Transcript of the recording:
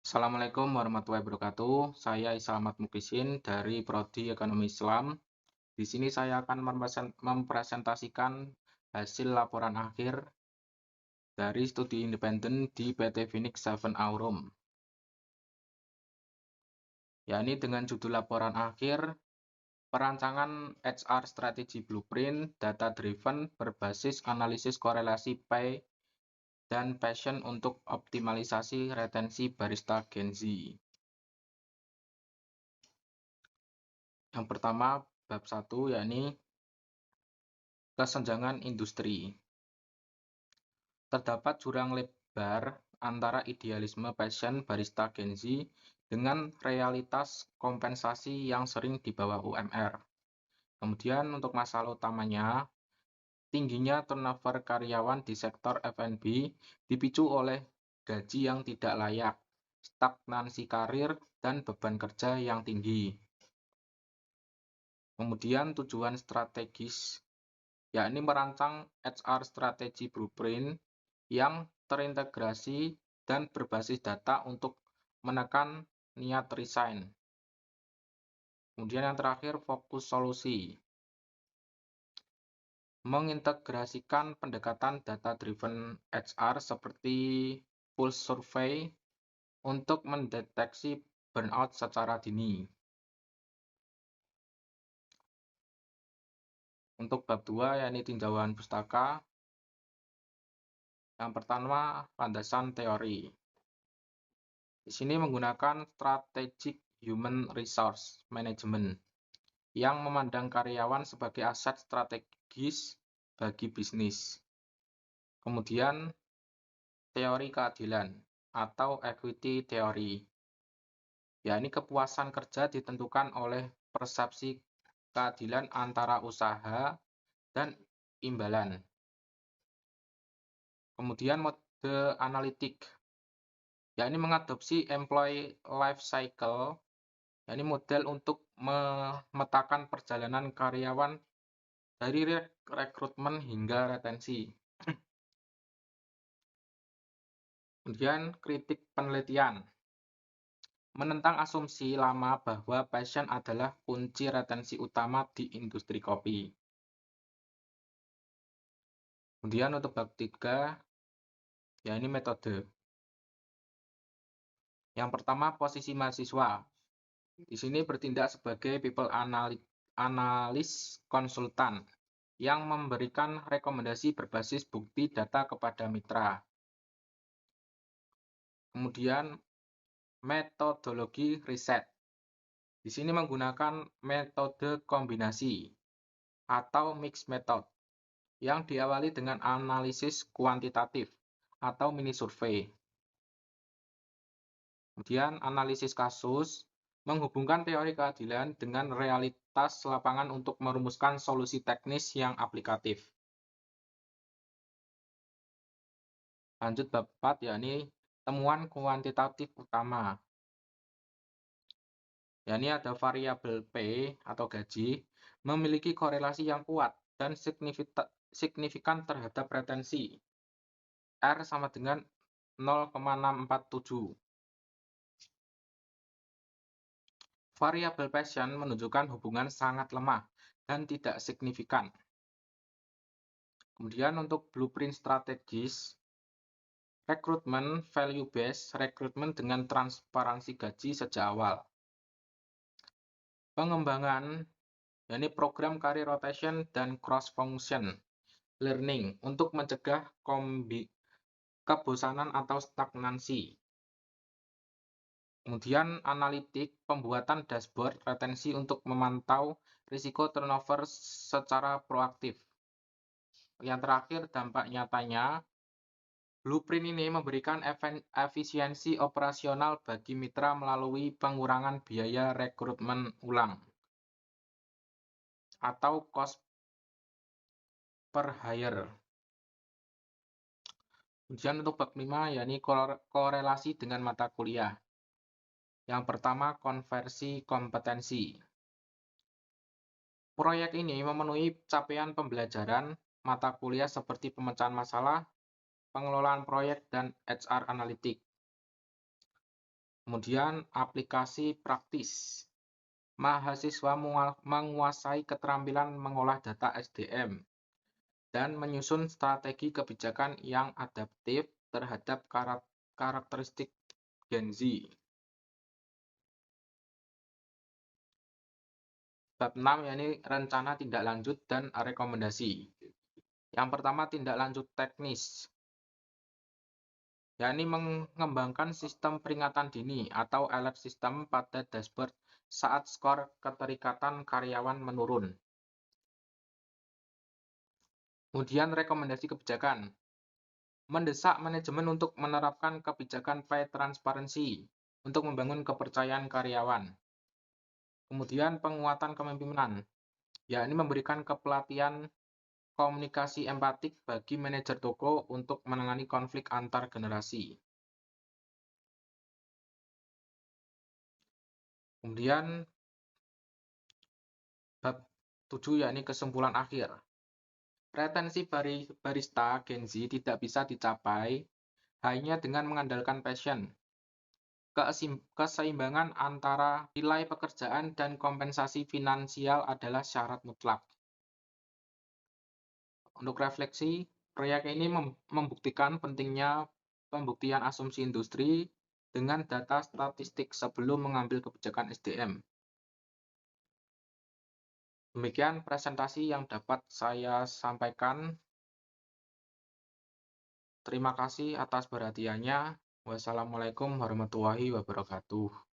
Assalamualaikum warahmatullahi wabarakatuh. Saya Islamat Mukisin dari Prodi Ekonomi Islam. Di sini saya akan mempresentasikan hasil laporan akhir dari studi independen di PT Phoenix Seven Aurum. Yakni dengan judul laporan akhir, perancangan HR Strategy Blueprint Data Driven berbasis analisis korelasi pay dan passion untuk optimalisasi retensi barista Gen Z. Yang pertama, bab 1, yakni kesenjangan industri. Terdapat jurang lebar antara idealisme passion barista Gen Z dengan realitas kompensasi yang sering di bawah UMR. Kemudian untuk masalah utamanya, tingginya turnover karyawan di sektor F&B dipicu oleh gaji yang tidak layak, stagnansi karir, dan beban kerja yang tinggi. Kemudian tujuan strategis, yakni merancang HR Strategy Blueprint yang terintegrasi dan berbasis data untuk menekan niat resign. Kemudian yang terakhir, fokus solusi. Mengintegrasikan pendekatan data-driven HR seperti pulse survey untuk mendeteksi burnout secara dini. Untuk bab 2, yakni tinjauan pustaka. Yang pertama, landasan teori. Di sini menggunakan strategic human resource management yang memandang karyawan sebagai aset strategis bagi bisnis. Kemudian, teori keadilan atau equity theory, yakni kepuasan kerja ditentukan oleh persepsi keadilan antara usaha dan imbalan. Kemudian mode analitik, yakni mengadopsi employee life cycle, yakni model untuk memetakan perjalanan karyawan dari rekrutmen hingga retensi. Kemudian kritik penelitian, menentang asumsi lama bahwa passion adalah kunci retensi utama di industri kopi. Kemudian untuk bab 3, yakni metode. Yang pertama, posisi mahasiswa. Di sini bertindak sebagai people analis konsultan yang memberikan rekomendasi berbasis bukti data kepada mitra. Kemudian metodologi riset. Di sini menggunakan metode kombinasi atau mixed method yang diawali dengan analisis kuantitatif atau mini survei. Kemudian analisis kasus, menghubungkan teori keadilan dengan realitas lapangan untuk merumuskan solusi teknis yang aplikatif. Lanjut bab 4, yakni temuan kuantitatif utama. Yakni ada variabel P atau gaji memiliki korelasi yang kuat dan signifikan terhadap retensi. R sama dengan 0,647. Variabel passion menunjukkan hubungan sangat lemah dan tidak signifikan. Kemudian untuk blueprint strategis, rekrutmen value based, rekrutmen dengan transparansi gaji sejak awal. Pengembangan, yakni program career rotation dan cross function learning untuk mencegah kebosanan atau stagnansi. Kemudian analitik, pembuatan dashboard retensi untuk memantau risiko turnover secara proaktif. Yang terakhir, dampak nyatanya, blueprint ini memberikan efisiensi operasional bagi mitra melalui pengurangan biaya rekrutmen ulang atau cost per hire. Kemudian untuk bab 5, yakni korelasi dengan mata kuliah. Yang pertama, konversi kompetensi. Proyek ini memenuhi capaian pembelajaran mata kuliah seperti pemecahan masalah, pengelolaan proyek, dan HR analitik. Kemudian aplikasi praktis. Mahasiswa menguasai keterampilan mengolah data SDM dan menyusun strategi kebijakan yang adaptif terhadap karakteristik Gen Z. Bab 6 yakni rencana tindak lanjut dan rekomendasi. Yang pertama tindak lanjut teknis, yakni mengembangkan sistem peringatan dini atau alert system pada dashboard saat skor keterikatan karyawan menurun. Kemudian rekomendasi kebijakan. Mendesak manajemen untuk menerapkan kebijakan pay transparansi untuk membangun kepercayaan karyawan. Kemudian penguatan kepemimpinan, yakni memberikan kepelatihan komunikasi empatik bagi manajer toko untuk menangani konflik antar generasi. Kemudian bab 7 yakni kesimpulan akhir. Retensi barista Gen Z tidak bisa dicapai hanya dengan mengandalkan passion. Keseimbangan antara nilai pekerjaan dan kompensasi finansial adalah syarat mutlak. Untuk refleksi, proyek ini membuktikan pentingnya pembuktian asumsi industri dengan data statistik sebelum mengambil kebijakan SDM. Demikian presentasi yang dapat saya sampaikan. Terima kasih atas perhatiannya. Wassalamualaikum warahmatullahi wabarakatuh.